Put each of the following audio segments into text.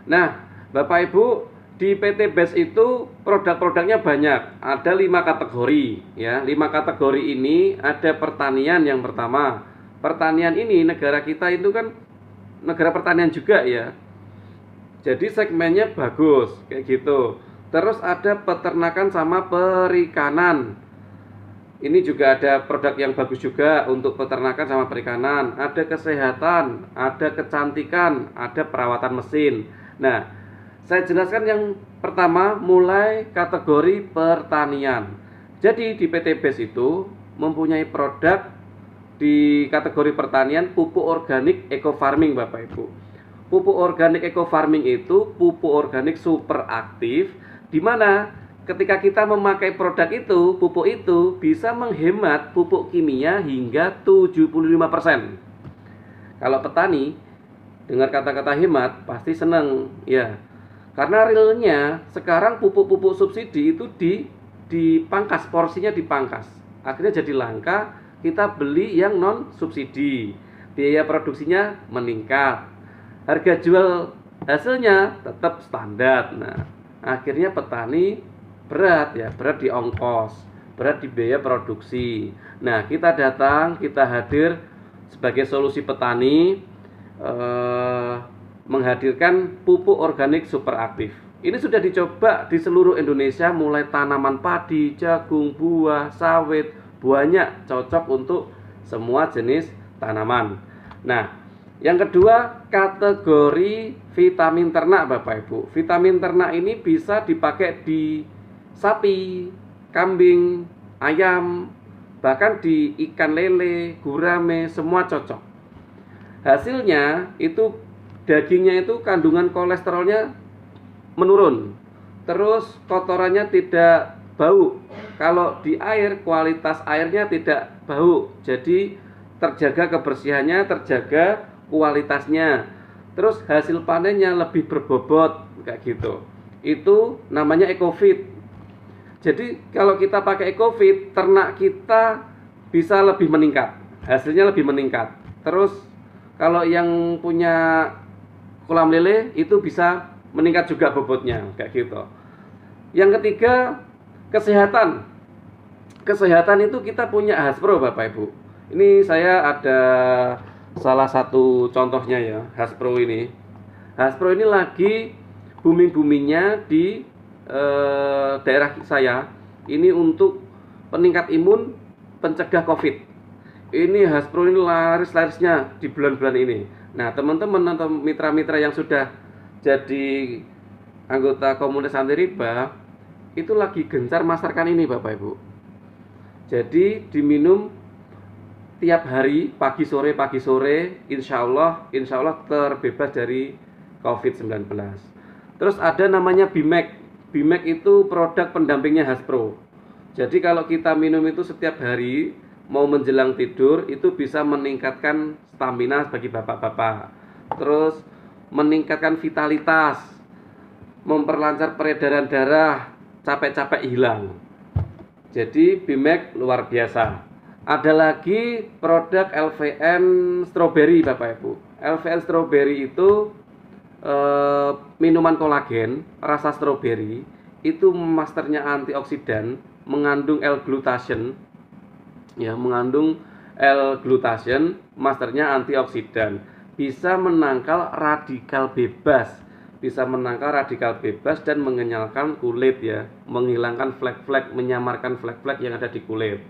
Nah, Bapak Ibu, di PT BES itu produk-produknya banyak. Ada 5 kategori ya. 5 kategori ini ada pertanian yang pertama. Pertanian ini negara kita itu kan negara pertanian juga ya. Jadi segmennya bagus kayak gitu. Terus ada peternakan sama perikanan. Ini juga ada produk yang bagus juga untuk peternakan sama perikanan. Ada kesehatan, ada kecantikan, ada perawatan mesin. Nah, saya jelaskan yang pertama mulai kategori pertanian. Jadi di PT BES itu mempunyai produk di kategori pertanian pupuk organik eco farming Bapak Ibu. Pupuk organik eco farming itu pupuk organik super aktif, di mana ketika kita memakai produk itu, pupuk itu bisa menghemat pupuk kimia hingga 75%. Kalau petani dengar kata-kata hemat pasti seneng ya. Karena realnya sekarang pupuk-pupuk subsidi itu dipangkas, porsinya dipangkas. Akhirnya jadi langka, kita beli yang non subsidi. Biaya produksinya meningkat. Harga jual hasilnya tetap standar. Nah, akhirnya petani berat ya, berat di ongkos, berat di biaya produksi. Nah, kita datang, kita hadir sebagai solusi petani, menghadirkan pupuk organik super aktif. Ini sudah dicoba di seluruh Indonesia, mulai tanaman padi, jagung, buah, sawit, banyak cocok untuk semua jenis tanaman. Nah, yang kedua kategori vitamin ternak Bapak Ibu. Vitamin ternak ini bisa dipakai di sapi, kambing, ayam, bahkan di ikan lele, gurame, semua cocok. Hasilnya itu dagingnya itu kandungan kolesterolnya menurun. Terus kotorannya tidak bau. Kalau di air, kualitas airnya tidak bau. Jadi terjaga kebersihannya, terjaga kualitasnya. Terus hasil panennya lebih berbobot kayak gitu. Itu namanya EcoFit. Jadi kalau kita pakai EcoFit, ternak kita bisa lebih meningkat. Hasilnya lebih meningkat. Terus kalau yang punya kolam lele itu bisa meningkat juga bobotnya kayak gitu. Yang ketiga kesehatan. Kesehatan itu kita punya Haspro Bapak Ibu. Ini saya ada salah satu contohnya ya, Haspro ini. Haspro ini lagi booming-boomingnya di daerah saya. Ini untuk peningkat imun, pencegah COVID. Ini Haspro ini laris-larisnya di bulan-bulan ini. Nah, teman-teman atau mitra-mitra yang sudah jadi anggota komunitas anti riba itu lagi gencar masarkan ini Bapak Ibu. Jadi diminum tiap hari pagi sore, insya Allah terbebas dari COVID-19. Terus ada namanya Bimek. Bimek itu produk pendampingnya Haspro. Jadi kalau kita minum itu setiap hari mau menjelang tidur itu bisa meningkatkan stamina bagi bapak-bapak. Terus meningkatkan vitalitas, memperlancar peredaran darah, capek-capek hilang. Jadi Bimek luar biasa. Ada lagi produk LVN Strawberry Bapak Ibu. LVN Strawberry itu minuman kolagen rasa strawberry. Itu masternya antioksidan, mengandung L-glutation. Ya, mengandung L-glutation, masternya antioksidan. Bisa menangkal radikal bebas. Bisa menangkal radikal bebas dan mengenyalkan kulit ya, menghilangkan flek-flek, menyamarkan flek-flek yang ada di kulit.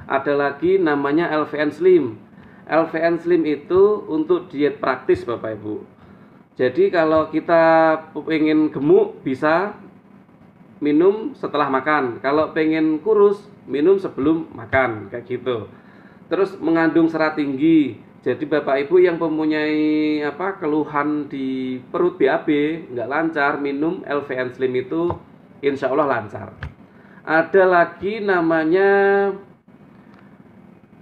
Ada lagi namanya LVN Slim. LVN Slim itu untuk diet praktis Bapak Ibu. Jadi kalau kita pengen gemuk bisa minum setelah makan. Kalau pengen kurus minum sebelum makan kayak gitu. Terus mengandung serat tinggi. Jadi Bapak Ibu yang mempunyai keluhan di perut BAB nggak lancar, minum LVN Slim itu insya Allah lancar. Ada lagi namanya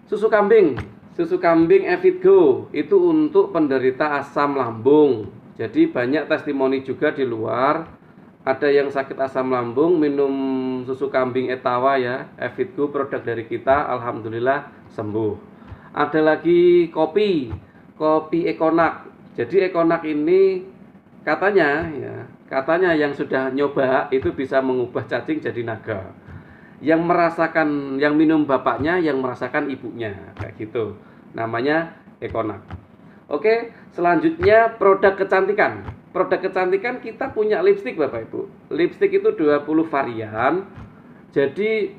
susu kambing. Susu kambing Evitgo itu untuk penderita asam lambung. Jadi banyak testimoni juga di luar. Ada yang sakit asam lambung minum susu kambing Etawa ya, Evitgo produk dari kita, alhamdulillah sembuh. Ada lagi kopi Ekonak. Jadi Ekonak ini katanya ya, katanya yang sudah nyoba itu bisa mengubah cacing jadi naga. Yang merasakan, yang minum bapaknya, yang merasakan ibunya, kayak gitu. Namanya Econac. Oke, selanjutnya produk kecantikan. Produk kecantikan kita punya lipstick Bapak Ibu. Lipstick itu 20 varian. Jadi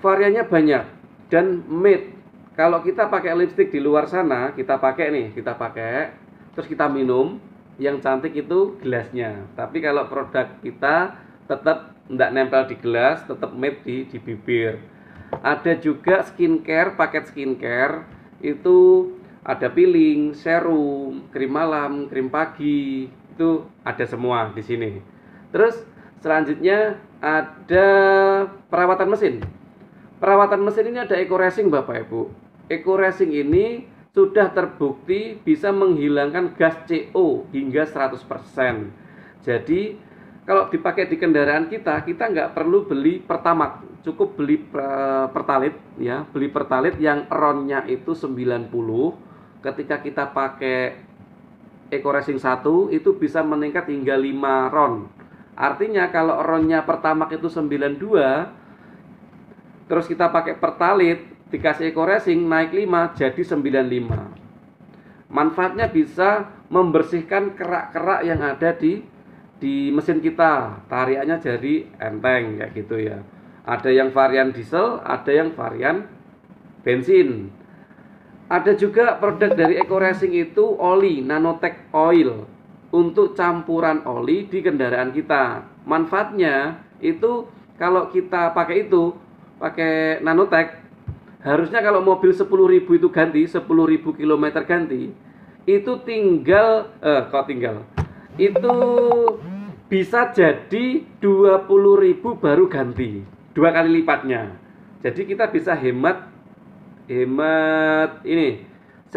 variannya banyak dan made. Kalau kita pakai lipstick di luar sana, kita pakai nih, kita pakai, terus kita minum, yang cantik itu gelasnya. Tapi kalau produk kita tetap tidak nempel di gelas, tetap made di bibir. Ada juga skincare, paket skincare itu ada peeling, serum, krim malam, krim pagi, itu ada semua di sini. Terus selanjutnya ada perawatan mesin. Perawatan mesin ini ada eco racing Bapak Ibu. Eco racing ini sudah terbukti bisa menghilangkan gas CO hingga 100%. Jadi kalau dipakai di kendaraan kita nggak perlu beli Pertamax, cukup beli Pertalite ya, beli Pertalite yang RON-nya itu 90. Ketika kita pakai Eco Racing 1 itu bisa meningkat hingga 5 RON. Artinya kalau RON-nya Pertamax itu 92, terus kita pakai Pertalite dikasih Eco Racing naik 5 jadi 95. Manfaatnya bisa membersihkan kerak-kerak yang ada di mesin kita. Tariannya jadi enteng kayak gitu ya. Ada yang varian diesel, ada yang varian bensin. Ada juga produk dari Eco Racing itu oli, Nanotech Oil, untuk campuran oli di kendaraan kita. Manfaatnya itu kalau kita pakai itu, pakai Nanotech, harusnya kalau mobil 10.000 itu ganti, 10.000 km ganti, itu itu bisa jadi 20.000 baru ganti, 2 kali lipatnya. Jadi kita bisa hemat ini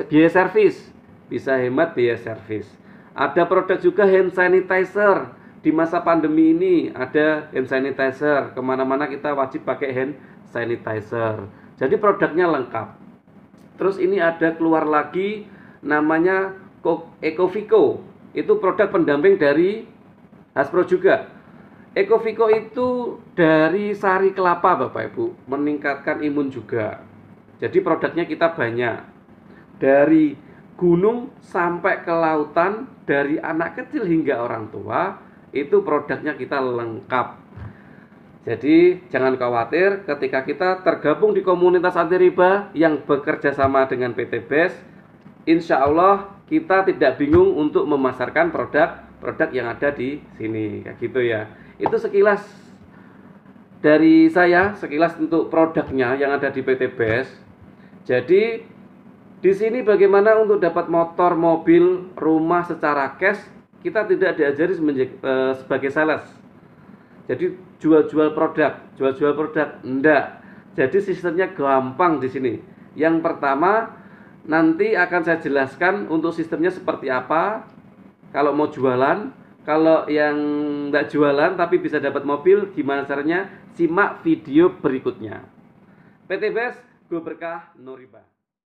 biaya servis, bisa hemat biaya servis. Ada produk juga hand sanitizer. Di masa pandemi ini ada hand sanitizer, kemana-mana kita wajib pakai hand sanitizer. Jadi produknya lengkap. Terus ini ada keluar lagi namanya Ecovico. Itu produk pendamping dari Hasbro juga. Ecovico itu dari sari kelapa Bapak Ibu, meningkatkan imun juga. Jadi produknya kita banyak. Dari gunung sampai ke lautan, dari anak kecil hingga orang tua, itu produknya kita lengkap. Jadi jangan khawatir ketika kita tergabung di komunitas anti riba yang bekerja sama dengan PT BES, insya Allah kita tidak bingung untuk memasarkan produk yang ada di sini, kayak gitu ya. Itu sekilas dari saya, sekilas untuk produknya yang ada di PT BES. Jadi di sini bagaimana untuk dapat motor, mobil, rumah secara cash, kita tidak diajari sebagai sales. Jadi jual-jual produk, enggak. Jadi sistemnya gampang di sini. Yang pertama, nanti akan saya jelaskan untuk sistemnya seperti apa. Kalau mau jualan, kalau yang enggak jualan tapi bisa dapat mobil, gimana caranya? Simak video berikutnya. PT BES, Go Berkah, No Riba.